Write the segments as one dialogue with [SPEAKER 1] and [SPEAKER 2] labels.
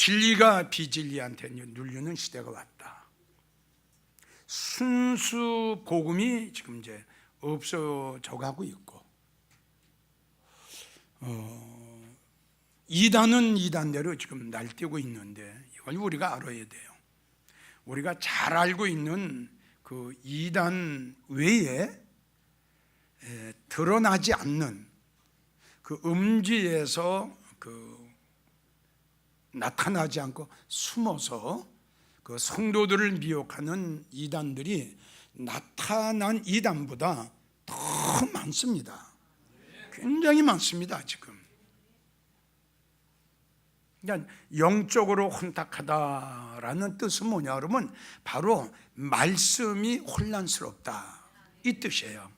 [SPEAKER 1] 진리가 비진리한테 누르는 시대가 왔다. 순수 복음이 지금 이제 없어져 가고 있고, 이단은 이단대로 지금 날뛰고 있는데, 이걸 우리가 알아야 돼요. 우리가 잘 알고 있는 그 이단 외에 드러나지 않는 그 음지에서 나타나지 않고 숨어서 그 성도들을 미혹하는 이단들이 나타난 이단보다 더 많습니다. 굉장히 많습니다. 지금. 그러니까 영적으로 혼탁하다라는 뜻은 뭐냐 그러면 바로 말씀이 혼란스럽다, 이 뜻이에요.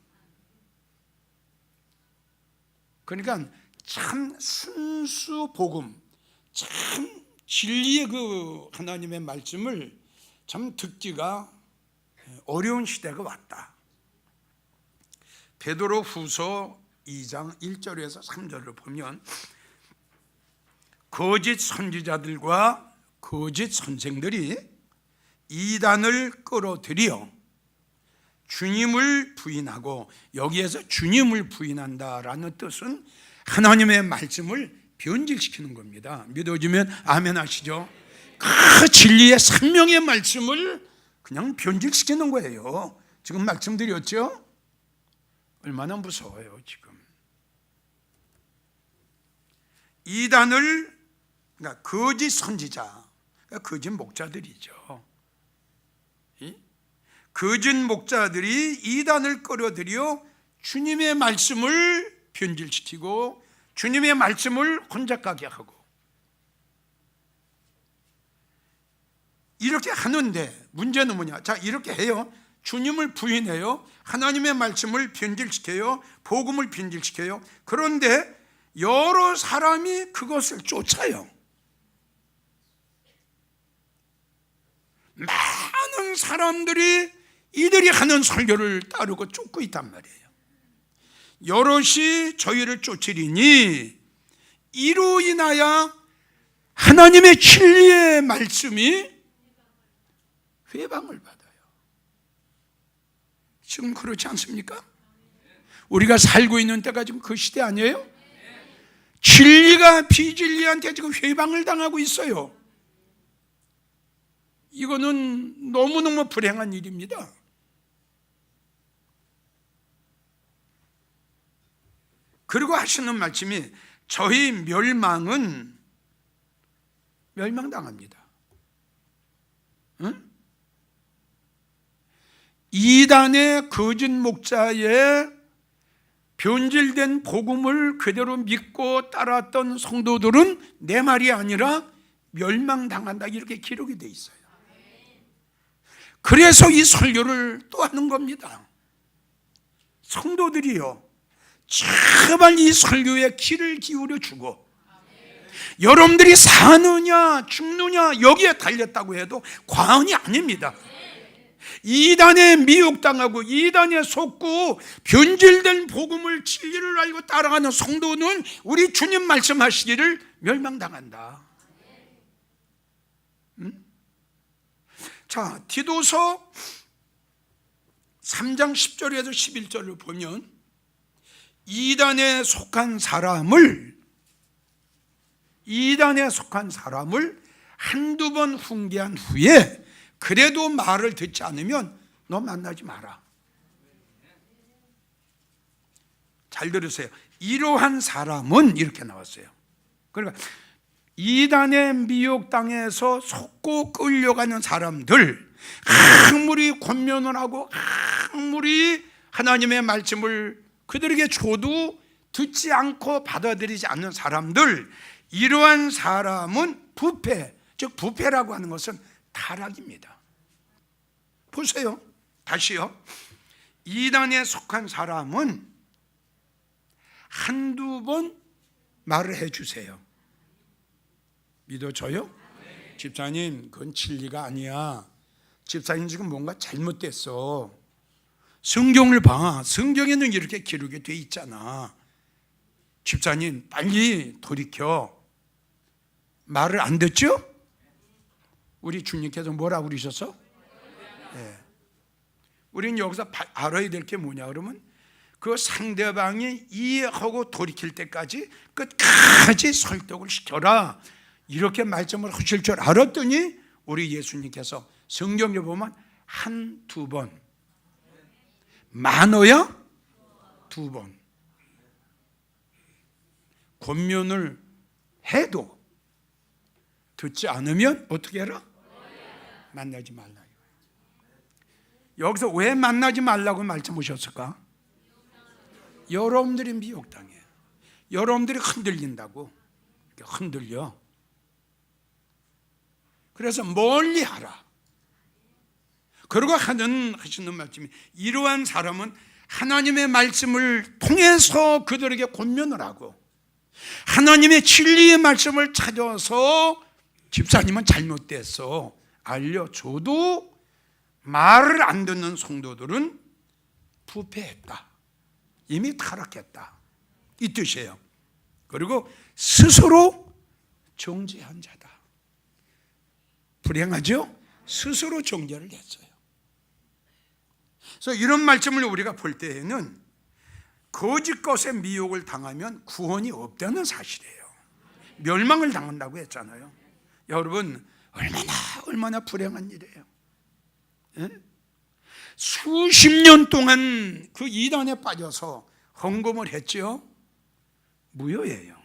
[SPEAKER 1] 그러니까 참 순수 복음, 참 진리의 그 하나님의 말씀을 참 듣기가 어려운 시대가 왔다. 베드로 후서 2장 1절에서 3절을 보면 거짓 선지자들과 거짓 선생들이 이단을 끌어들여 주님을 부인하고, 여기에서 주님을 부인한다라는 뜻은 하나님의 말씀을 변질시키는 겁니다. 믿어지면 아멘 하시죠. 그 진리의 생명의 말씀을 그냥 변질시키는 거예요. 지금 말씀드렸죠? 얼마나 무서워요 지금. 이단을, 그러니까 거짓 선지자, 그러니까 거짓 목자들이죠. 거짓 목자들이 이단을 끌어들여 주님의 말씀을 변질시키고 주님의 말씀을 혼잡하게 하고, 이렇게 하는데 문제는 뭐냐? 자, 이렇게 해요. 주님을 부인해요. 하나님의 말씀을 변질시켜요. 복음을 변질시켜요. 그런데 여러 사람이 그것을 쫓아요. 많은 사람들이 이들이 하는 설교를 따르고 쫓고 있단 말이에요. 여럿이 저희를 쫓으리니 이로 인하여 하나님의 진리의 말씀이 회방을 받아요. 지금 그렇지 않습니까? 우리가 살고 있는 때가 지금 그 시대 아니에요? 진리가 비진리한테 지금 회방을 당하고 있어요. 이거는 너무너무 불행한 일입니다. 그리고 하시는 말씀이 저희 멸망은 멸망당합니다. 응? 이단의 거짓 목자의 변질된 복음을 그대로 믿고 따랐던 성도들은 내 말이 아니라 멸망당한다, 이렇게 기록이 돼 있어요. 그래서 이 설교를 또 하는 겁니다. 성도들이요, 제발 이 설교에 귀를 기울여 주고, 여러분들이 사느냐 죽느냐 여기에 달렸다고 해도 과언이 아닙니다. 이단에 미혹당하고 이단에 속고 변질된 복음을, 진리를 알고 따라가는 성도는 우리 주님 말씀하시기를 멸망당한다. 자, 디도서 3장 10절에서 11절을 보면 이단에 속한 사람을 한두 번 훈계한 후에 그래도 말을 듣지 않으면 너 만나지 마라. 잘 들으세요. 이러한 사람은, 이렇게 나왔어요. 그러니까 이단의 미혹당해서 속고 끌려가는 사람들, 아무리 권면을 하고 아무리 하나님의 말씀을 그들에게 줘도 듣지 않고 받아들이지 않는 사람들, 이러한 사람은 부패, 즉 부패라고 하는 것은 타락입니다. 보세요. 다시요. 이단에 속한 사람은 한두 번 말을 해주세요. 믿어져요? 집사님, 그건 진리가 아니야. 집사님 지금 뭔가 잘못됐어. 성경을 봐. 성경에는 이렇게 기록이 돼 있잖아. 집사님, 빨리 돌이켜. 말을 안 듣죠? 우리 주님께서 뭐라고 그러셨어? 네. 우리는 여기서 알아야 될 게 뭐냐 그러면 그 상대방이 이해하고 돌이킬 때까지 끝까지 설득을 시켜라, 이렇게 말씀을 하실 줄 알았더니 우리 예수님께서 성경에 보면 한두 번, 많아야 두 번 권면을 해도 듣지 않으면 어떻게 해라? 만나지 말라. 여기서 왜 만나지 말라고 말씀하셨을까? 여러분들이 미혹당해요. 여러분들이 흔들린다고. 흔들려. 그래서 멀리 하라. 그러고 하시는 말씀이, 이러한 사람은 하나님의 말씀을 통해서 그들에게 권면을 하고 하나님의 진리의 말씀을 찾아서 집사님은 잘못됐어 알려줘도 말을 안 듣는 성도들은 부패했다, 이미 타락했다, 이 뜻이에요. 그리고 스스로 정죄한 자다. 불행하죠? 스스로 정죄를 했어요. 그래서 이런 말씀을 우리가 볼 때에는 거짓 것에 미혹을 당하면 구원이 없다는 사실이에요. 멸망을 당한다고 했잖아요. 여러분, 얼마나 불행한 일이에요. 예? 수십 년 동안 그 이단에 빠져서 헌금을 했죠. 무효예요.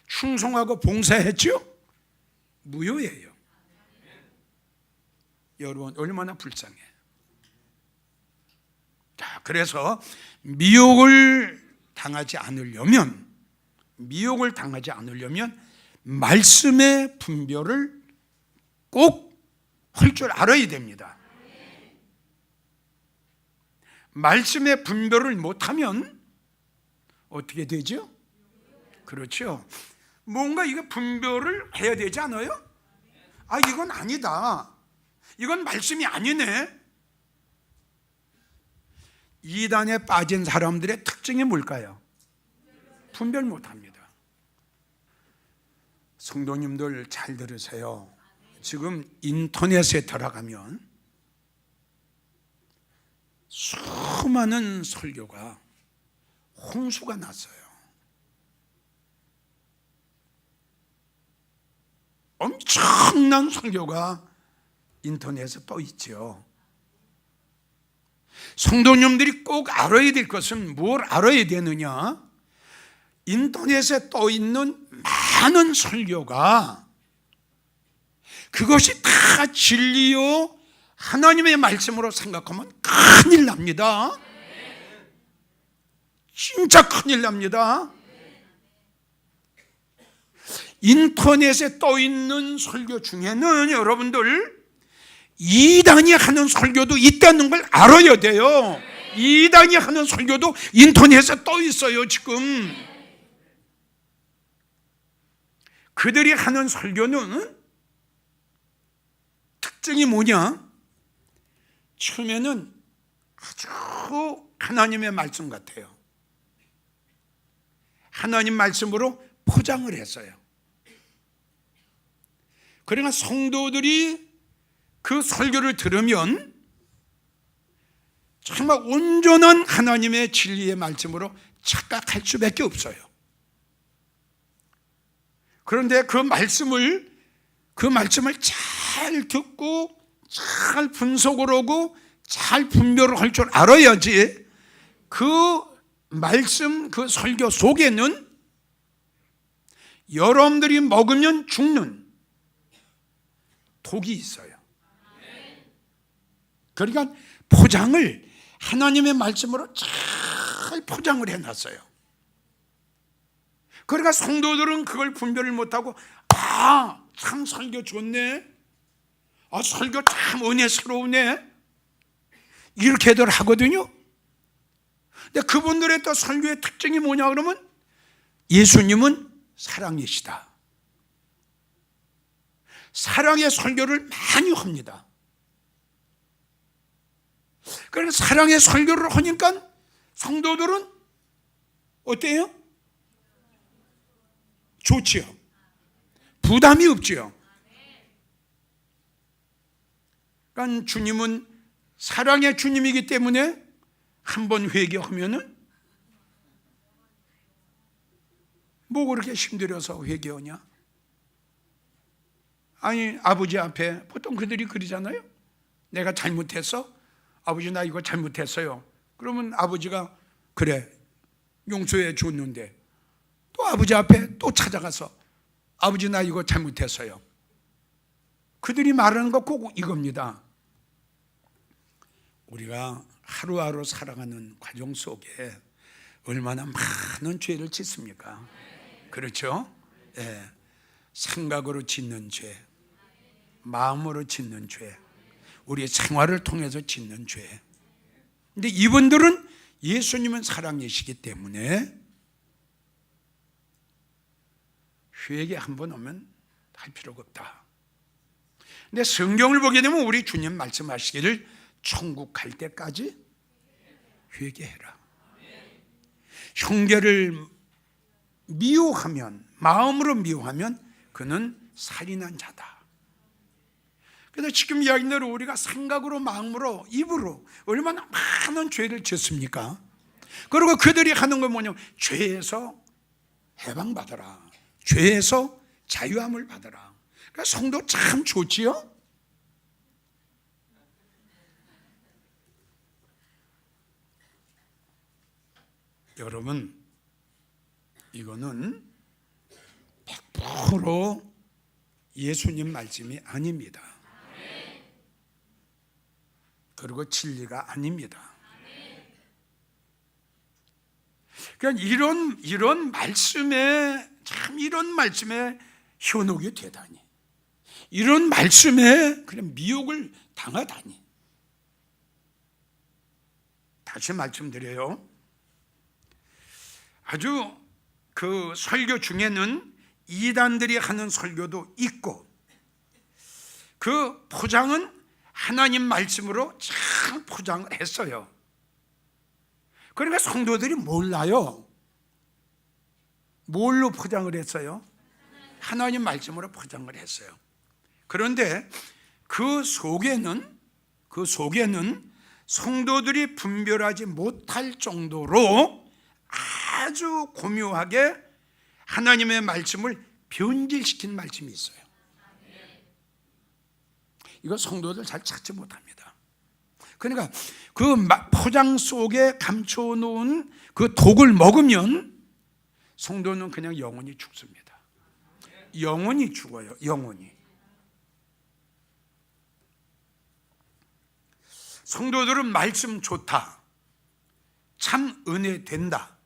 [SPEAKER 1] 충성하고 봉사했죠. 무효예요. 여러분, 얼마나 불쌍해. 자, 그래서 미혹을 당하지 않으려면 말씀의 분별을 꼭 할 줄 알아야 됩니다. 말씀의 분별을 못하면 어떻게 되죠? 그렇죠. 뭔가 이거 분별을 해야 되지 않아요? 아, 이건 아니다, 이건 말씀이 아니네. 이단에 빠진 사람들의 특징이 뭘까요? 분별 못합니다. 성도님들 잘 들으세요. 지금 인터넷에 들어가면 수많은 설교가 홍수가 났어요. 엄청난 설교가 인터넷에 떠 있죠. 성도님들이 꼭 알아야 될 것은 뭘 알아야 되느냐? 인터넷에 떠 있는 많은 설교가 그것이 다 진리요 하나님의 말씀으로 생각하면 큰일 납니다. 진짜 큰일 납니다. 인터넷에 떠 있는 설교 중에는 여러분들 이단이 하는 설교도 있다는 걸 알아야 돼요. 이단이 하는 설교도 인터넷에 떠 있어요. 지금 그들이 하는 설교는 특징이 뭐냐? 처음에는 아주 하나님의 말씀 같아요. 하나님 말씀으로 포장을 했어요. 그러나 성도들이 그 설교를 들으면 정말 온전한 하나님의 진리의 말씀으로 착각할 수밖에 없어요. 그런데 그 말씀을 잘 듣고 잘 분석을 하고 잘 분별을 할 줄 알아야지 그 말씀, 그 설교 속에는 여러분들이 먹으면 죽는 독이 있어요. 그러니까 포장을 하나님의 말씀으로 잘 포장을 해놨어요. 그러니까 성도들은 그걸 분별을 못하고 참 설교 좋네, 설교 참 은혜스러우네, 이렇게들 하거든요. 근데 그분들의 또 설교의 특징이 뭐냐 그러면 예수님은 사랑이시다, 사랑의 설교를 많이 합니다. 그래서 사랑의 설교를 하니까 성도들은 어때요? 좋지요. 부담이 없지요. 그러니까 주님은 사랑의 주님이기 때문에 한 번 회개하면은 뭐 그렇게 힘들어서 회개하냐? 아니, 아버지 앞에 보통 그들이 그러잖아요. 내가 잘못했어? 아버지, 나 이거 잘못했어요. 그러면 아버지가 그래, 용서해 줬는데 또 아버지 앞에 또 찾아가서 아버지, 나 이거 잘못했어요. 그들이 말하는 거 꼭 이겁니다. 우리가 하루하루 살아가는 과정 속에 얼마나 많은 죄를 짓습니까? 그렇죠? 예. 생각으로 짓는 죄, 마음으로 짓는 죄, 우리의 생활을 통해서 짓는 죄. 근데 이분들은 예수님은 사랑이시기 때문에 회개 한 번 오면 할 필요가 없다. 근데 성경을 보게 되면 우리 주님 말씀하시기를 천국 갈 때까지 회개해라. 형제를 미워하면, 마음으로 미워하면 그는 살인한 자다. 그래서 지금 이야기한 대로 우리가 생각으로, 마음으로, 입으로 얼마나 많은 죄를 짓습니까? 그리고 그들이 하는 건 뭐냐면 죄에서 해방받아라, 죄에서 자유함을 받아라. 그러니까 성도 참 좋지요? 여러분, 이거는 100% 예수님 말씀이 아닙니다. 그리고 진리가 아닙니다. 그러니까 이런 말씀에, 참 이런 말씀에 현혹이 되다니, 이런 말씀에 그냥 미혹을 당하다니. 다시 말씀드려요. 아주 그 설교 중에는 이단들이 하는 설교도 있고, 그 포장은 하나님 말씀으로 잘 포장을 했어요. 그러니까 성도들이 몰라요. 뭘로 포장을 했어요? 하나님 말씀으로 포장을 했어요. 그런데 그 속에는 성도들이 분별하지 못할 정도로 아주 고묘하게 하나님의 말씀을 변질시킨 말씀이 있어요. 이거 성도들 잘 찾지 못합니다. 그러니까 그 포장 속에 감춰놓은 그 독을 먹으면 성도는 그냥 영원히 죽습니다. 영원히 죽어요. 영원히. 성도들은 말씀 좋다, 참 은혜 된다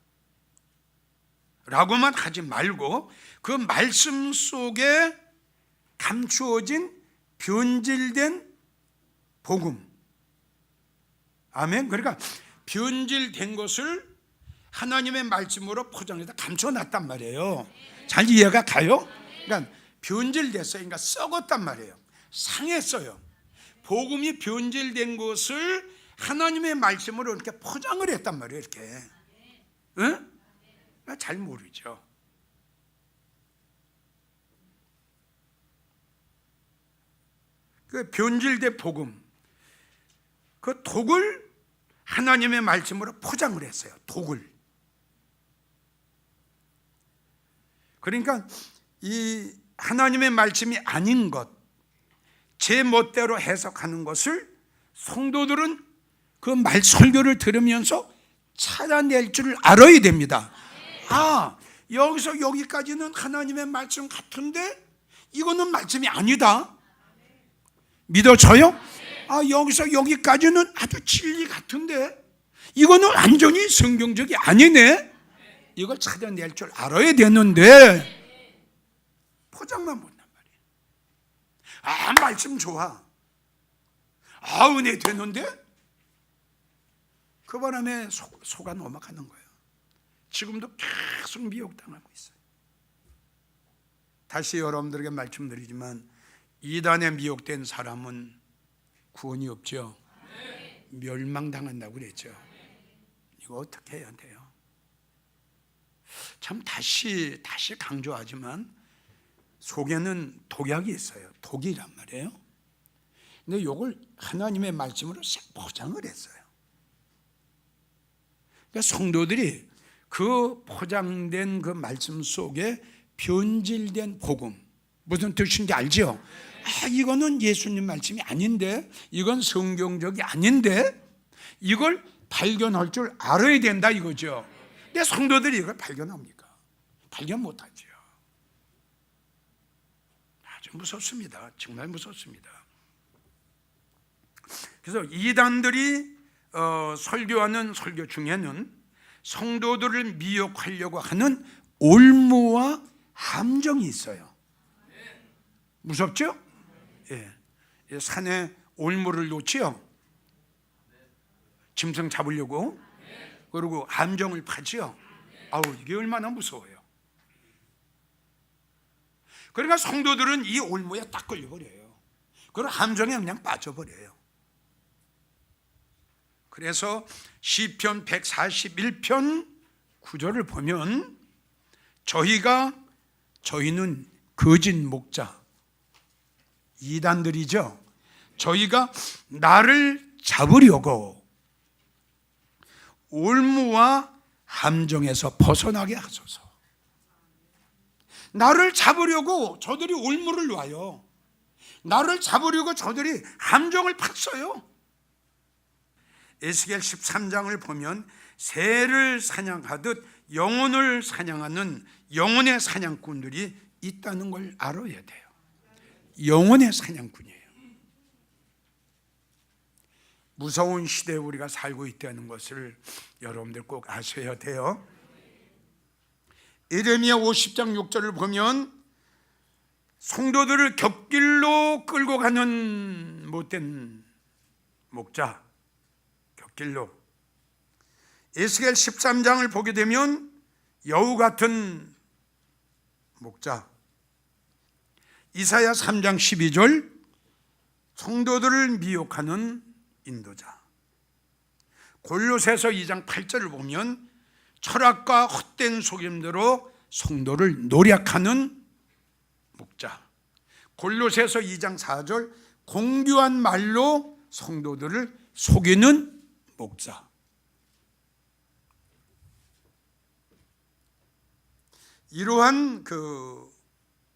[SPEAKER 1] 라고만 하지 말고 그 말씀 속에 감추어진 변질된 복음, 아멘. 그러니까 변질된 것을 하나님의 말씀으로 포장해서 감춰놨단 말이에요. 잘 이해가 가요? 그러니까 변질됐어요. 그러니까 썩었단 말이에요. 상했어요. 복음이 변질된 것을 하나님의 말씀으로 이렇게 포장을 했단 말이에요. 이렇게. 응? 잘 모르죠. 그 변질된 복음, 그 독을 하나님의 말씀으로 포장을 했어요. 독을. 그러니까 이 하나님의 말씀이 아닌 것, 제 멋대로 해석하는 것을 성도들은 그 말 설교를 들으면서 찾아낼 줄 알아야 됩니다. 아, 여기서 여기까지는 하나님의 말씀 같은데 이거는 말씀이 아니다. 믿어져요? 아, 여기서 여기까지는 아주 진리 같은데 이거는 완전히 성경적이 아니네. 이걸 찾아낼 줄 알아야 되는데 포장만 못한 말이에요. 아, 말씀 좋아. 아, 은혜 되는데 그 바람에 속아 넘어가는 거예요. 지금도 계속 미혹당하고 있어요. 다시 여러분들에게 말씀드리지만 이단에 미혹된 사람은 구원이 없죠. 멸망당한다고 그랬죠. 이거 어떻게 해야 돼요? 참 다시 강조하지만 속에는 독약이 있어요. 독이란 말이에요. 근데 이걸 하나님의 말씀으로 포장을 했어요. 그러니까 성도들이 그 포장된 그 말씀 속에 변질된 복음, 무슨 뜻인지 알죠? 이거는 예수님 말씀이 아닌데, 이건 성경적이 아닌데, 이걸 발견할 줄 알아야 된다 이거죠. 근데 성도들이 이걸 발견합니까? 발견 못하죠. 아주 무섭습니다. 정말 무섭습니다. 그래서 이단들이 설교하는 설교 중에는 성도들을 미혹하려고 하는 올무와 함정이 있어요. 무섭죠? 예. 산에 올무를 놓지요. 짐승 잡으려고. 그리고 함정을 파지요. 아우, 이게 얼마나 무서워요. 그러니까 성도들은 이 올무에 딱 걸려버려요. 그리고 함정에 그냥 빠져버려요. 그래서 시편 141편 9절을 보면 저희는 거짓 목자, 이단들이죠. 저희가 나를 잡으려고 올무와 함정에서 벗어나게 하소서. 나를 잡으려고 저들이 올무를 놔요. 나를 잡으려고 저들이 함정을 팠어요. 에스겔 13장을 보면 새를 사냥하듯 영혼을 사냥하는 영혼의 사냥꾼들이 있다는 걸 알아야 돼요. 영혼의 사냥꾼이에요. 무서운 시대에 우리가 살고 있다는 것을 여러분들 꼭 아셔야 돼요. 예레미야 50장 6절을 보면 성도들을 곁길로 끌고 가는 못된 목자, 곁길로. 에스겔 13장을 보게 되면 여우 같은 목자. 이사야 3장 12절 성도들을 미혹하는 인도자. 골로새서 2장 8절을 보면 철학과 헛된 속임대로 성도를 노략하는 목자. 골로새서 2장 4절 공교한 말로 성도들을 속이는 목자. 이러한 그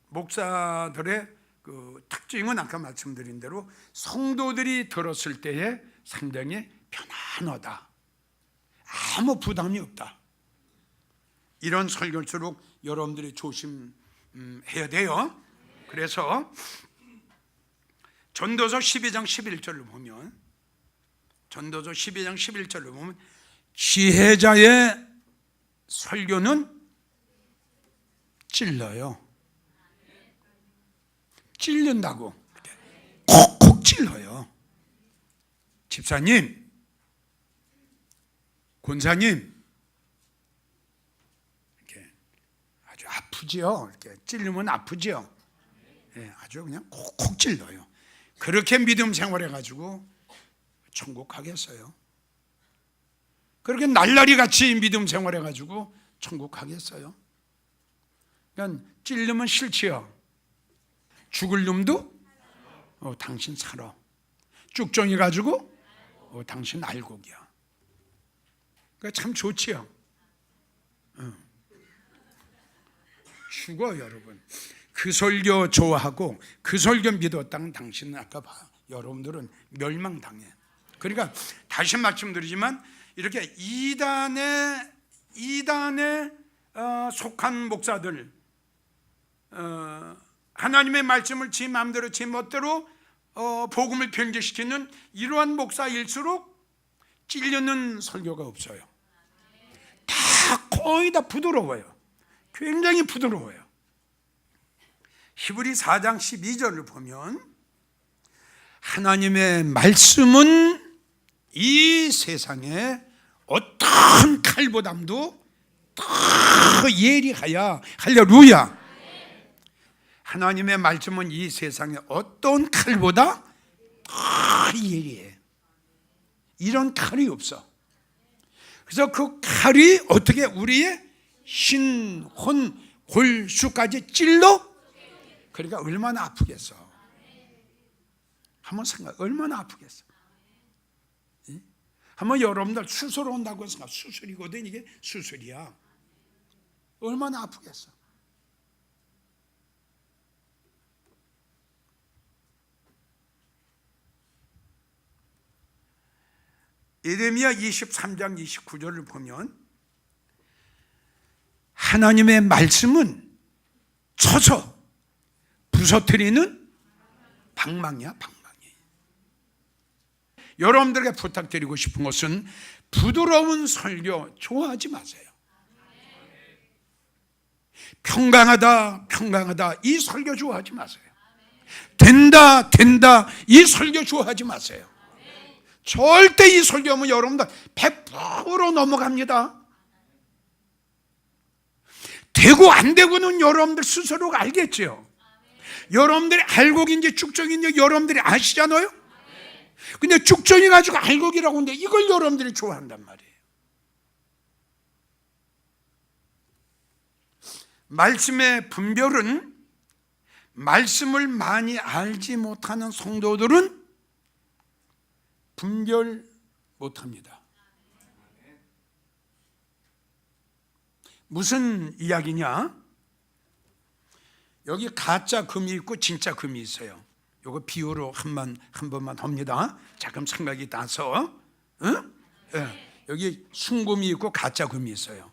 [SPEAKER 1] 목사들의 그 특징은 아까 말씀드린 대로 성도들이 들었을 때에 상당히 편안하다, 아무 부담이 없다. 이런 설교일수록 여러분들이 조심해야 돼요. 그래서 전도서 12장 11절을 보면 지혜자의 설교는 찔러요. 찔른다고. 콕콕 찔러요. 집사님, 권사님, 이렇게 아주 아프지요. 이렇게 찔르면 아프지요. 예, 아주 그냥 콕콕 찔러요. 그렇게 믿음 생활해가지고 천국 가겠어요? 그렇게 날라리 같이 믿음 생활해가지고 천국 가겠어요? 그러니까 찔르면 싫지요. 죽을 놈도 당신 살아. 쭉정이 가지고 당신 알곡이야. 그러니까 참 좋지요. 죽어 여러분. 그 설교 좋아하고 그 설교 믿었다는 당신은 아까 봐. 여러분들은 멸망당해. 그러니까 다시 말씀드리지만 이렇게 이단에 속한 목사들, 하나님의 말씀을 지 마음대로 지 멋대로 복음을 변질시키는 이러한 목사일수록 찔리는 설교가 없어요. 다 거의 다 부드러워요. 굉장히 부드러워요. 히브리 4장 12절을 보면 하나님의 말씀은 이 세상에 어떤 칼보담도 더 예리하여. 할렐루야. 하나님의 말씀은 이 세상에 어떤 칼보다 더 예리해. 이런 칼이 없어. 그래서 그 칼이 어떻게 우리의 신혼 골수까지 찔러? 그러니까 얼마나 아프겠어. 한번 생각, 얼마나 아프겠어. 한번 여러분들 수술 온다고 생각, 수술이거든. 이게 수술이야. 얼마나 아프겠어. 예레미야 23장 29절을 보면 하나님의 말씀은 쳐서 부서뜨리는 방망이야, 방망이. 여러분들에게 부탁드리고 싶은 것은 부드러운 설교 좋아하지 마세요. 평강하다, 평강하다 이 설교 좋아하지 마세요. 된다, 된다 이 설교 좋아하지 마세요. 절대 이 설교하면 여러분들 100% 넘어갑니다. 되고 안 되고는 여러분들 스스로가 알겠죠. 여러분들이 알곡인지 죽정인지 여러분들이 아시잖아요. 근데 죽정이 가지고 알곡이라고 하는데 이걸 여러분들이 좋아한단 말이에요. 말씀의 분별은 말씀을 많이 알지 못하는 성도들은 분별 못합니다. 무슨 이야기냐? 여기 가짜 금이 있고 진짜 금이 있어요. 요거 비유로 한 번만 합니다. 잠깐 생각이 나서. 여기 순금이 있고 가짜 금이 있어요.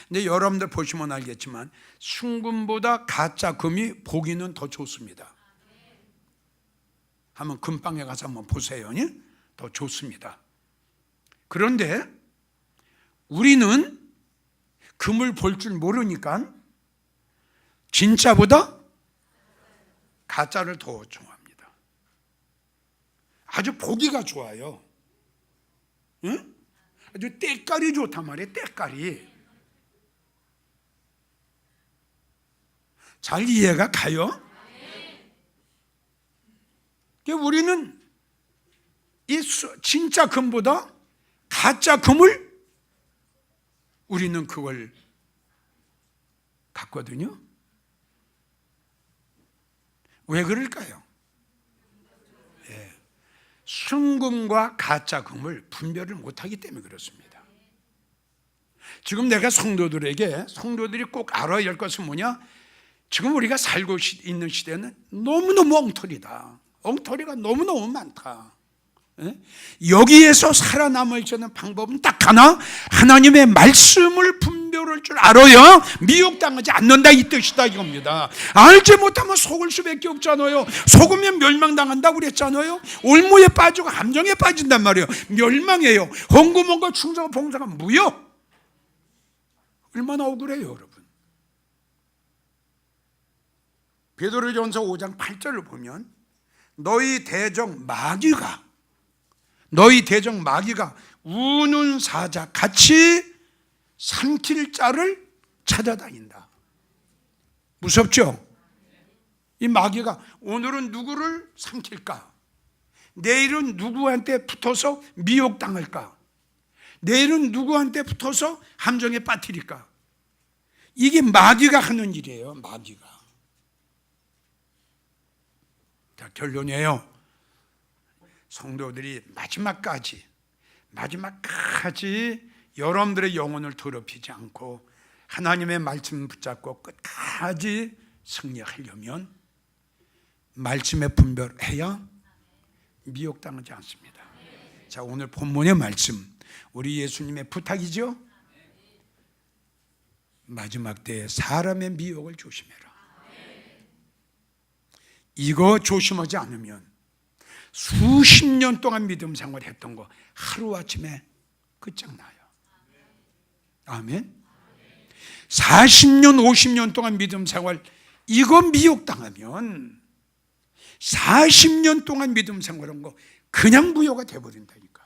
[SPEAKER 1] 근데 여러분들 보시면 알겠지만 순금보다 가짜 금이 보기는 더 좋습니다. 한번 금방에 가서 한번 보세요. 더 좋습니다. 그런데 우리는 금을 볼 줄 모르니까 진짜보다 가짜를 더 좋아합니다. 아주 보기가 좋아요. 아주 때깔이 좋단 말이에요. 때깔이. 잘 이해가 가요? 우리는 이 진짜 금보다 가짜 금을 우리는 그걸 갖거든요. 왜 그럴까요? 순금과 가짜 금을 분별을 못하기 때문에 그렇습니다. 지금 내가 성도들이 꼭 알아야 할 것은 뭐냐? 지금 우리가 살고 있는 시대는 너무너무 엉터리다. 엉터리가 너무너무 많다. 여기에서 살아남을 수 있는 방법은 딱 하나, 하나님의 말씀을 분별할 줄 알아야 미혹당하지 않는다 이 뜻이다 이겁니다. 알지 못하면 속을 수밖에 없잖아요. 속으면 멸망당한다고 그랬잖아요. 올무에 빠지고 함정에 빠진단 말이에요. 멸망해요. 헌금원과 충성과 봉사가 무효. 얼마나 억울해요 여러분. 베드로전서 5장 8절을 보면 너희 대적 마귀가 우는 사자 같이 삼킬 자를 찾아다닌다. 무섭죠? 이 마귀가 오늘은 누구를 삼킬까? 내일은 누구한테 붙어서 미혹당할까? 내일은 누구한테 붙어서 함정에 빠뜨릴까? 이게 마귀가 하는 일이에요. 마귀가. 자, 결론이에요. 성도들이 마지막까지 여러분들의 영혼을 더럽히지 않고 하나님의 말씀 붙잡고 끝까지 승리하려면 말씀에 분별해야 미혹당하지 않습니다. 자, 오늘 본문의 말씀 우리 예수님의 부탁이죠. 마지막 때에 사람의 미혹을 조심해라. 이거 조심하지 않으면 수십 년 동안 믿음 생활했던 거 하루아침에 끝장나요. 아멘. 40년 50년 동안 믿음 생활 이거 미혹당하면 40년 동안 믿음 생활한 거 그냥 무효가 돼버린다니까.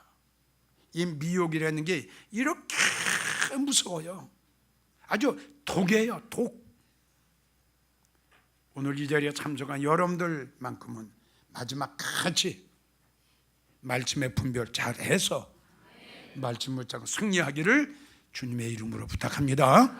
[SPEAKER 1] 이 미혹이라는 게 이렇게 무서워요. 아주 독이에요. 독. 오늘 이 자리에 참석한 여러분들만큼은 마지막까지 말씀의 분별 잘해서 말씀을 잡고 승리하기를 주님의 이름으로 부탁합니다.